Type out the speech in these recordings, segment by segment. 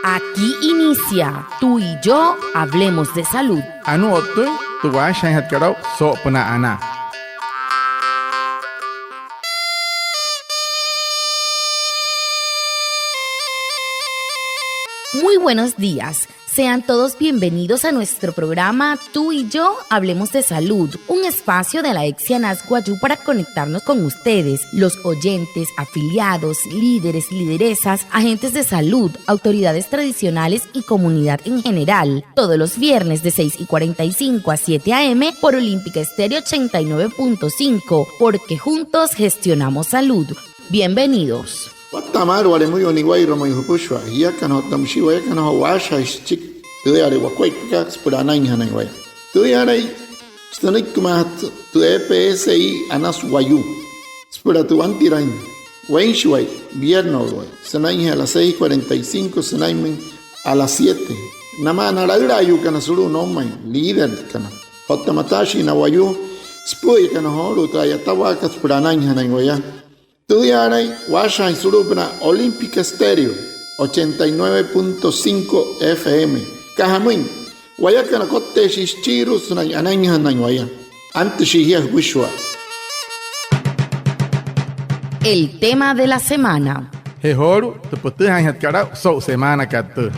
Aquí inicia Tú y yo hablemos de salud. Anu otoy tuwa shanhat karau so pena ana. Muy buenos días. Sean todos bienvenidos a nuestro programa Tú y yo hablemos de salud, un espacio de la Exia Guayú para conectarnos con ustedes, los oyentes, afiliados, líderes, lideresas, agentes de salud, autoridades tradicionales y comunidad en general. Todos los viernes de 6:45 a 7 a.m. por Olímpica Estéreo 89.5, porque juntos gestionamos salud. Bienvenidos. Tamar wale muy oniguay romo yupushwa ya kana tamshi wa kana washa chik tu yare wa kwai ka spurana inhana wa tu yare stanik kumat tu EPSI anas wayu spura tu antirain wain shwai vierno wa sanai a las 6:45 sanai a las 7 nama naragra yu kana suru no mai líder kana hotamatashi na wayu spuy kana horu ta ya tawaka spurana inhana wa ya Tudiaray, Washa y Surupna, Olímpica Estéreo, 89.5 FM. Cajamuin, Guayacana Cote Shichiru, Sunayananya Nanguaya. Antes Shihia Wishwa. El tema de la semana. Hehoru, te puedes hanhat karau so semana katu.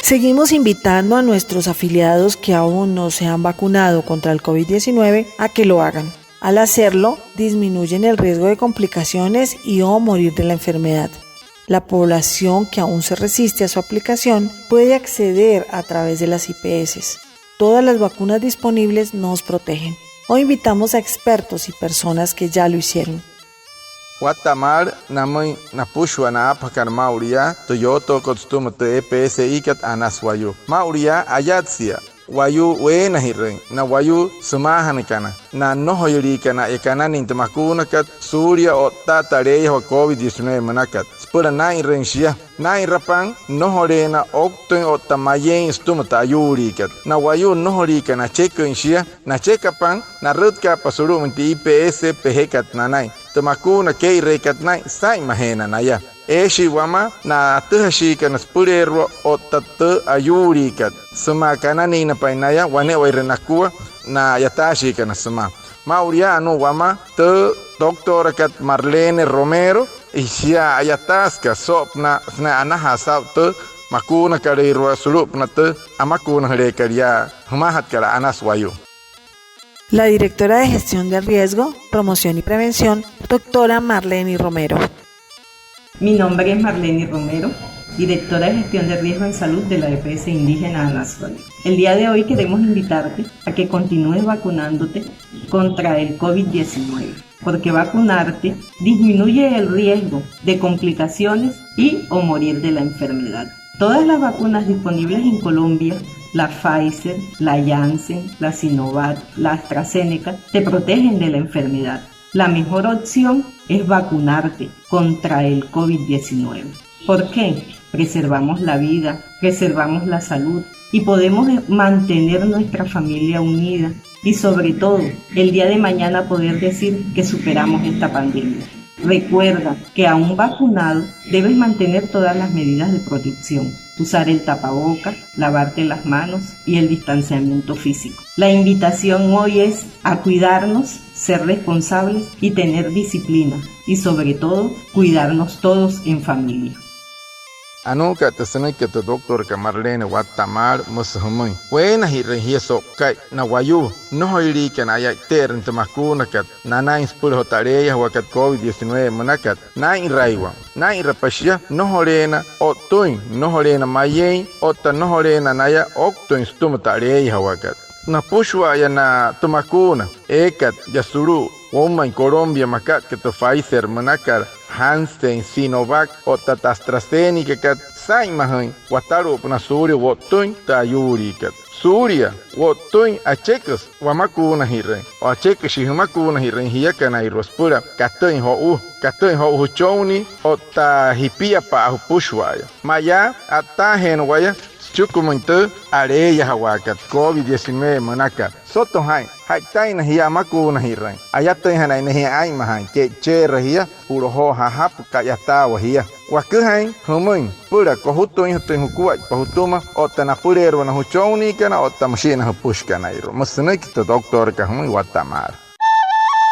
Seguimos invitando a nuestros afiliados que aún no se han vacunado contra el COVID-19 a que lo hagan. Al hacerlo, disminuyen el riesgo de complicaciones y o morir de la enfermedad. La población que aún se resiste a su aplicación puede acceder a través de las IPS. Todas las vacunas disponibles nos protegen. Hoy invitamos a expertos y personas que ya lo hicieron. Guatamar namay napushwa na apakar mauria toyoto costume te EPSI kat anas wayu mauria ayatsia wayu wena hirren na wayu sumahan kana na nohoyuri kana ekana nintamakuna kat surya otta tareya wa COVID-19 manakat spura na irrenshia na irapang nohorena okten ottamayen stumata yuri kat na wayu nohori kana chekenshia na chekapang na rutka pasuru minti IPS pehekat nanai Tamakuna kei rekatnai sai mahena naya. Eshi wama na tuhashi kana spurero o tatu ayuri kat. Suma kana ni na painaya wane wairenakua na yatashi kana suma. Mauria anu wama te doktor kat Marlene Romero isya ayataska sopna na anahasa te makuna karirwa surupna te amakuna rekaria humahat kara anas wayu. La directora de Gestión del Riesgo, Promoción y Prevención, doctora Marlene Romero. Mi nombre es Marlene Romero, directora de Gestión de Riesgo en Salud de la EPS indígena Anasfali. El día de hoy queremos invitarte a que continúes vacunándote contra el COVID-19, porque vacunarte disminuye el riesgo de complicaciones y o morir de la enfermedad. Todas las vacunas disponibles en Colombia, la Pfizer, la Janssen, la Sinovac, la AstraZeneca, te protegen de la enfermedad. La mejor opción es vacunarte contra el COVID-19. ¿Por qué? Preservamos la vida, preservamos la salud y podemos mantener nuestra familia unida y sobre todo el día de mañana poder decir que superamos esta pandemia. Recuerda que aún vacunado debes mantener todas las medidas de protección, usar el tapaboca, lavarte las manos y el distanciamiento físico. La invitación hoy es a cuidarnos, ser responsables y tener disciplina y sobre todo cuidarnos todos en familia. Anuka tasana que tu doctor Marlene Guatamar musahumay. Buena hirrenhia so kai na wayu no hoiri que na ya ter ntamakuna kat na inspur hotareya wakat COVID-19 manakat na iraiwa na irapashia no horena otuin no horena mayen ota no horena naya oktuin stumatareya wakat. Na pushwa ya na tumakuna ekat yasuru Oma en Colombia makat que tu Pfizer manakar Janssen Sinovac o AstraZeneca kat sai mahan wataru puna Surya wotuin ta yuri kat Surya wotuin achekas wamakuna hirren o achekas shihumakuna hirren hiyakana irospura katoin ho huchoni o ta hipia pa pushwaya maya atahen waya chukumuntu areya hawakat COVID-19 manaka soto hai tai na hiya maku na hirai ayat hanai na hiya ai mahai che rahia puro ho hahap kayata wahia waku hai humun pura kohuto in tu hukua pohutuma otana purero na huchoni kana otamshina hupushkana iro musne kito doctor ka hum watamar.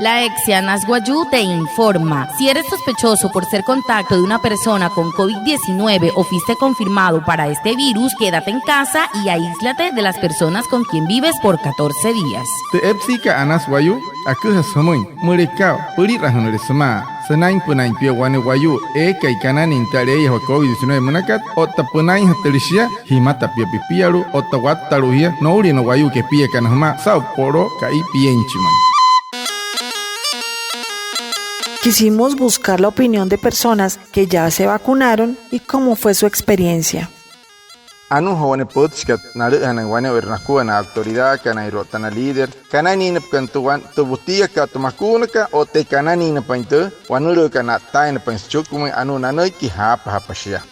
La Exianas Guayú te informa. Si eres sospechoso por ser contacto de una persona con COVID-19 o fuiste confirmado para este virus, quédate en casa y aíslate de las personas con quien vives por 14 días. Te epsika anas wayu, akuha somoy, murikao, puri rahunore suma. Senain punain pia wane wayu, kai kanan intare ya COVID-19 munakat, ota punain hatelishia, himata pia pipiaru, ota wattaruhia, no uri no wayu que pia kanahuma, sao poro kai pienchimay. Quisimos buscar la opinión de personas que ya se vacunaron y cómo fue su experiencia. Anu hawane potchkat naru hanan wane wernaku na autoridad kana irotana líder kana ni nepkantuan tubutia ka tumakunaka o te kana ni nepainte wanuru kana taine panchukumi anu nanoi ki hapashia.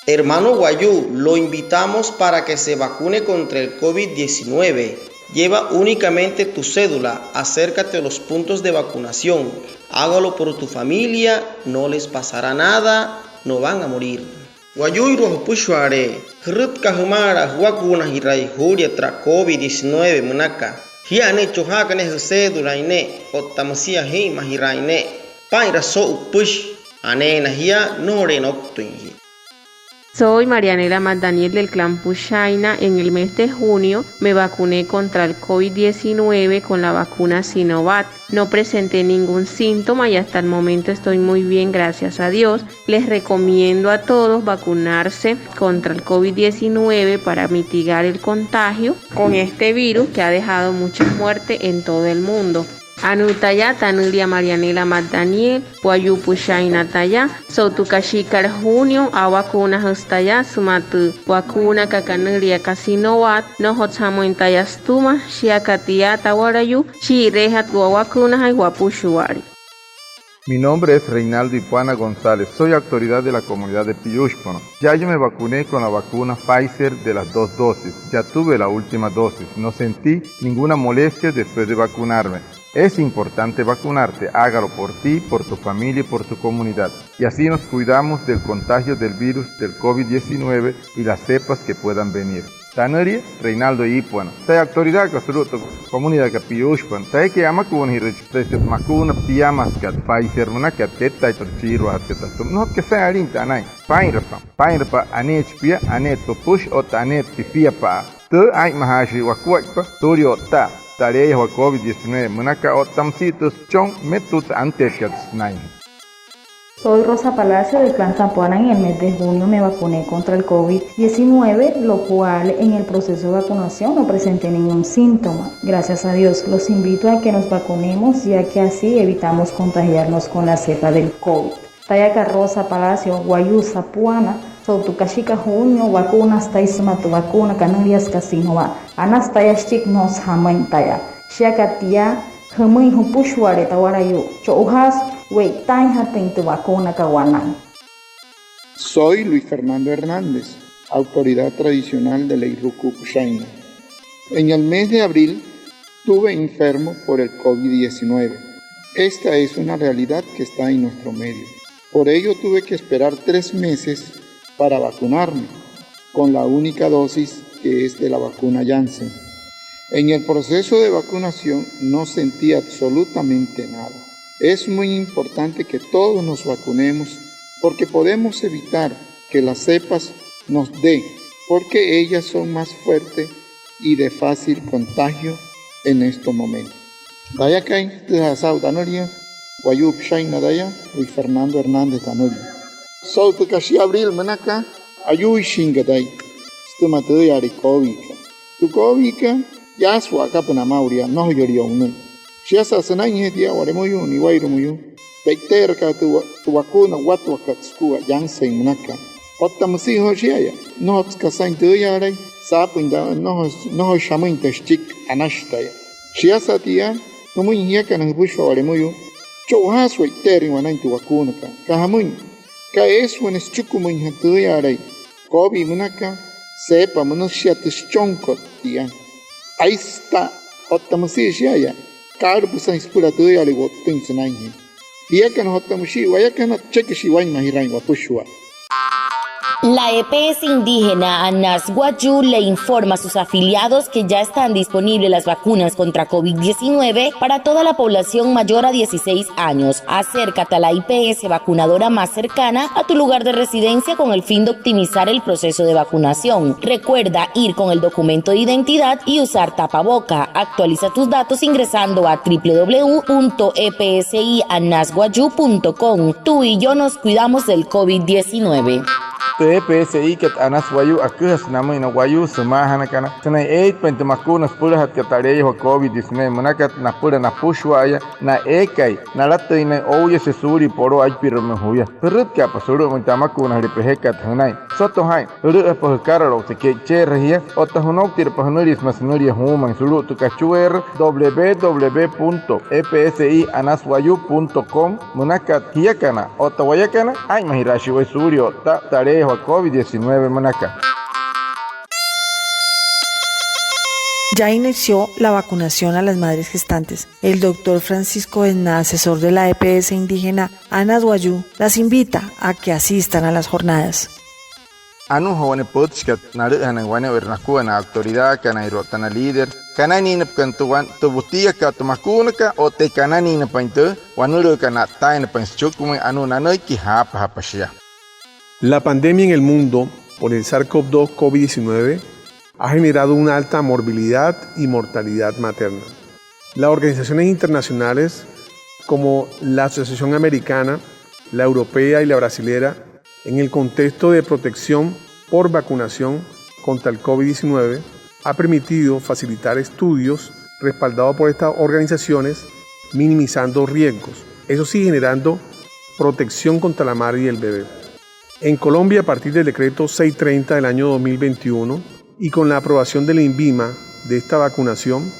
Hermano Guayú, lo invitamos para que se vacune contra el COVID-19. Lleva únicamente tu cédula, acércate a los puntos de vacunación, hágalo por tu familia, no les pasará nada, no van a morir. Guayú roho pushware, hrut kahumara huakuna hirai huria tra COVID-19 munaka. Hiane chohakane cédula ine, otamsia hima hiraine, paira so upush, anena hia no renoktuinhi. Soy Marianela Magdaniel del clan Pushaina. En el mes de junio me vacuné contra el COVID-19 con la vacuna Sinovac. No presenté ningún síntoma y hasta el momento estoy muy bien, gracias a Dios. Les recomiendo a todos vacunarse contra el COVID-19 para mitigar el contagio con este virus que ha dejado mucha muerte en todo el mundo. Anutaya Tanulia Marianela Magdaniel, Guayú Pushaina Taya, Sotukashikar Junio, a vacuna Hostaya, Sumatu, vacuna Kakanulia Casinoat, no Hotsamo en Tayastuma, Shiakatia Tawarayu, Shirehat Guawakuna y Guapushuari. Mi nombre es Reinaldo Ipuana González, soy autoridad de la comunidad de Piyushpono. Ya yo me vacuné con la vacuna Pfizer de las 2 dosis, ya tuve la última dosis, no sentí ninguna molestia después de vacunarme. Es importante vacunarte, hágalo por ti, por tu familia y por tu comunidad. Y así nos cuidamos del contagio del virus del COVID-19 y las cepas que puedan venir. Tanaria, Reinaldo Ipuana. Soy autoridad que absoluto comunidad que Piyushpan. Soy que ama con hirrechpreste macuna piamas que Pfizer una que teta y torchiro a que no que sea arinta anay. Painrapa anech pia aneto push o tanet pipia pa. Tu ay mahashi wakwakpa turio ta. Tarea wa COVID-19 munaka o tamsitos chong metut antekats nine. Soy Rosa Palacio del clan Zampoana. En el mes de junio me vacuné contra el COVID-19, lo cual en el proceso de vacunación no presenté ningún síntoma. Gracias a Dios, los invito a que nos vacunemos, ya que así evitamos contagiarnos con la cepa del COVID. Tayaka Rosa Palacio, Guayú Zampoana, Sotukashika Junio, vacunas taisma tu vacuna canarias casinova. Anastaya chik nos hamantaya. Shiakatia, Humui Hupushware Tawarayu, Chouhas, Weitai Haten tu vacuna Kawanan. Soy Luis Fernando Hernández, autoridad tradicional de Leiruku Pushaina. En el mes de abril estuve enfermo por el COVID-19. Esta es una realidad que está en nuestro medio. Por ello tuve que esperar 3 meses para vacunarme con la única dosis que es de la vacuna Janssen. En el proceso de vacunación no sentí absolutamente nada. Es muy importante que todos nos vacunemos porque podemos evitar que las cepas nos den, porque ellas son más fuertes y de fácil contagio en estos momentos. Daya Kain, Tanoria, Guayú Pushaina Daya, Luis Fernando Hernández Tanoria. Sautu Kashi Abril Manaka, Ayuy Shingadai, Stumatu Yari Kovika. Tu Kovika, Yaswa Kapanamauria, no Yorione. Shiasa Sanay Dia, Waremoyu, ni Wairomoyu, Peiterka tu vacuna, Watwakatskua, Janssen Manaka. Otamusi Hoshiaya, no Kasain Tuyare, Sapinda, no Shamin Tashik, Anashtaya. Shiasa Tia, no muy Yakan and Bushwa Waremoyu, Chouhas Waitering Wanan tu vacuna, Kahamun. Ka es when es chukumun hatuyare kobi munaka sepa munushiat chonko tia. Ahí está ottamusishaya kar busan ispura tu ya le wotin sanai ya kan hottamushi waya kan chekishi wain mahirai wa pushwa. La EPS indígena Anas Wayú le informa a sus afiliados que ya están disponibles las vacunas contra COVID-19 para toda la población mayor a 16 años. Acércate a la IPS vacunadora más cercana a tu lugar de residencia con el fin de optimizar el proceso de vacunación. Recuerda ir con el documento de identidad y usar tapaboca. Actualiza tus datos ingresando a www.epsianasguayú.com. Tú y yo nos cuidamos del COVID-19. EPSI kat anas wayu akuhas nama ina wayu semahana kana sana 8 makunas pura hat katareya ho COVID-19 manakat na pura na pushwaya na ekai na latta ina ouye se suri poro aj pirme huya perut ka pasuru mentamakuna ripehe kat hanai soto hai ru pa kararo te ke cherhia otahunok tir pahunuris masnuri human sulu tu kachuer www.epsianaswayu.com manakat hiakana otawayakana ay mahirashi we suri ota tare COVID-19 manaca. Ya inició la vacunación a las madres gestantes. El doctor Francisco Esna, asesor de la EPS indígena Anas Wayú, las invita a que asistan a las jornadas. Anu joven podcast naru anangwane vernaku na autoridad kana irotana líder kana ni nepkantuan tubutia ka tumakunaka o te kana ni nepaintu wanuru kana tain penschukumi anu nanoi ki hapashia. La pandemia en el mundo por el SARS-CoV-2 COVID-19 ha generado una alta morbilidad y mortalidad materna. Las organizaciones internacionales como la Asociación Americana, la Europea y la Brasilera, en el contexto de protección por vacunación contra el COVID-19, ha permitido facilitar estudios respaldados por estas organizaciones, minimizando riesgos, eso sí generando protección contra la madre y el bebé. En Colombia, a partir del decreto 630 del año 2021 y con la aprobación de la INVIMA de esta vacunación,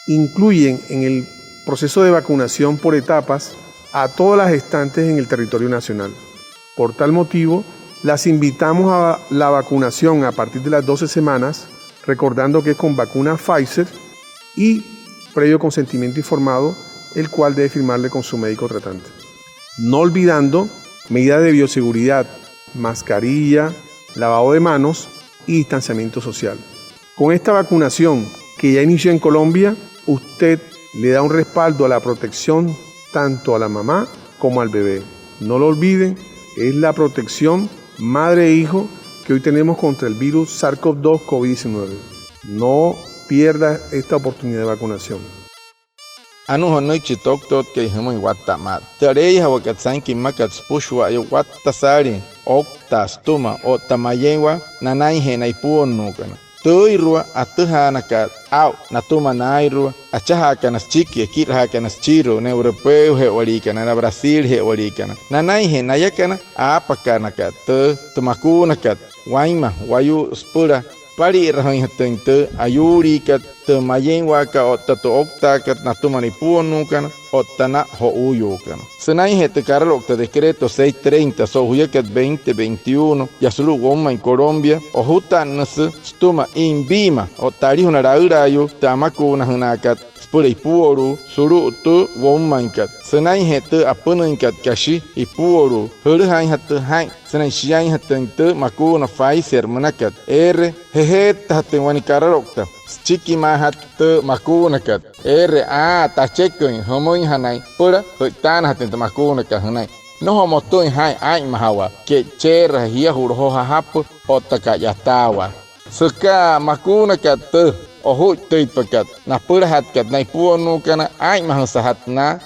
incluyen en el proceso de vacunación por etapas a todas las gestantes en el territorio nacional. Por tal motivo, las invitamos a la vacunación a partir de las 12 semanas, recordando que es con vacuna Pfizer y previo consentimiento informado, el cual debe firmarle con su médico tratante. No olvidando medidas de bioseguridad, mascarilla, lavado de manos y distanciamiento social. Con esta vacunación que ya inició en Colombia, usted le da un respaldo a la protección tanto a la mamá como al bebé. No lo olviden, es la protección madre e hijo que hoy tenemos contra el virus SARS-CoV-2 COVID-19. No pierda esta oportunidad de vacunación. Anu honoi chitok tot ke hemo watta mat tarei hawakat sanki makat pushwa yo watta sari okta stuma o tamayewa nanai henai puonu kana toirua atuhana kat au natuma nairua achaha kana chiki kirha kana chiro ne europeo he walikana na Brasil he walikana nanai henaya kana apakana kat tumakuna kat waima wayu spura pari rahoin hatente ayuri kat mayen waka otato okta kat natumani puonu kana otana ho uyo kana senai hete karlo okta decreto 630 so huyakat 2021 yasulu gomma en Colombia o hutan stuma inbima otari hunaraurayo tamakuna hunakat spura ipuoru suru tu gommankat senai hete apunankat kashi ipuoru hurhain hatu hain senai shiai hatente makuna Pfizer manakat hehet hatten wani kararokta chiki mahat makunakat tachekun homoin hanai pura hoitan hatten makunakat hanai no homotoin hai ai mahawa ke cher hia hurho hahapu otaka yatawa suka makunakat ohu teipakat na pura hatkat nai puonu kana ai mahasahat na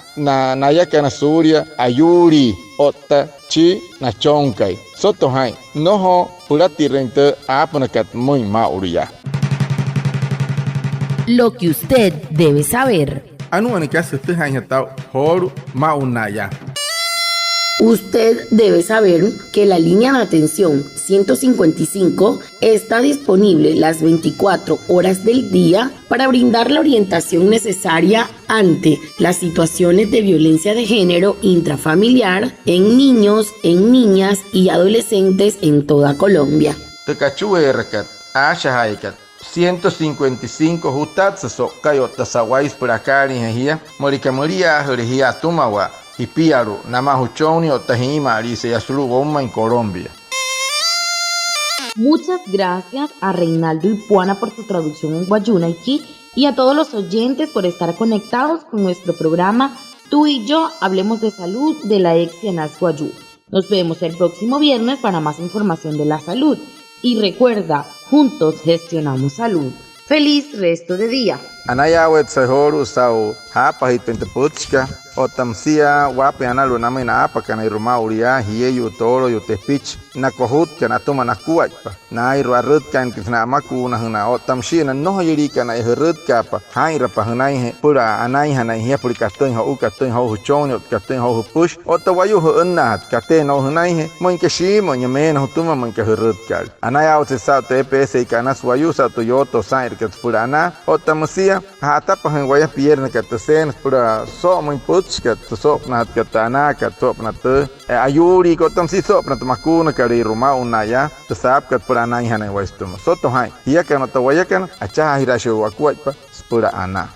nayakana surya ayuri otta chi na chonkai soto hai noho purati rente apunakat muy mauria. Lo que usted debe saber. Anu anikas este hai hatau horu maunaya. Usted debe saber que la línea de atención 155 está disponible las 24 horas del día para brindar la orientación necesaria ante las situaciones de violencia de género intrafamiliar en niños, en niñas y adolescentes en toda Colombia. 155 jutatsa so kayo tasawais prakari hia morikamuria hurihia tumawa hipiaru namahuchoni otahima arise yasulu goma en Colombia. Muchas gracias a Reinaldo Ipuana por su traducción en Guayunaiki y a todos los oyentes por estar conectados con nuestro programa Tú y yo hablemos de salud de la Excianas Guayú. Nos vemos el próximo viernes para más información de la salud. Y recuerda, juntos gestionamos salud. ¡Feliz resto de día! Anayawet sahoru sao hapa hitpentepuchka otamsia wape analu namina apa kana iruma uria hiyeyu toro yu tepich na kohut kana tuma na kuatpa na iru arut kan kisna maku na huna otamshi na no yiri kana herut kapa haira pa hanai he pura anai hanai he puri kastoin ho ukastoin ho huchon kastoin ho push otawayu ho annat kate no hanai he mon ke shi mon yame no tuma mon ke herut kal anayawet sa TPS kana suayu sa Toyota sair ke pura ana otamsia hata pa hangwaya pierna ka tsen pura so mon puchka so na ka tana ka to na te ayuri ko tam si so na makuna ka ri ruma unaya tsap ka pura na hana waistum so to hai hiya ka no to waya kan acha hirashu akwa pa pura ana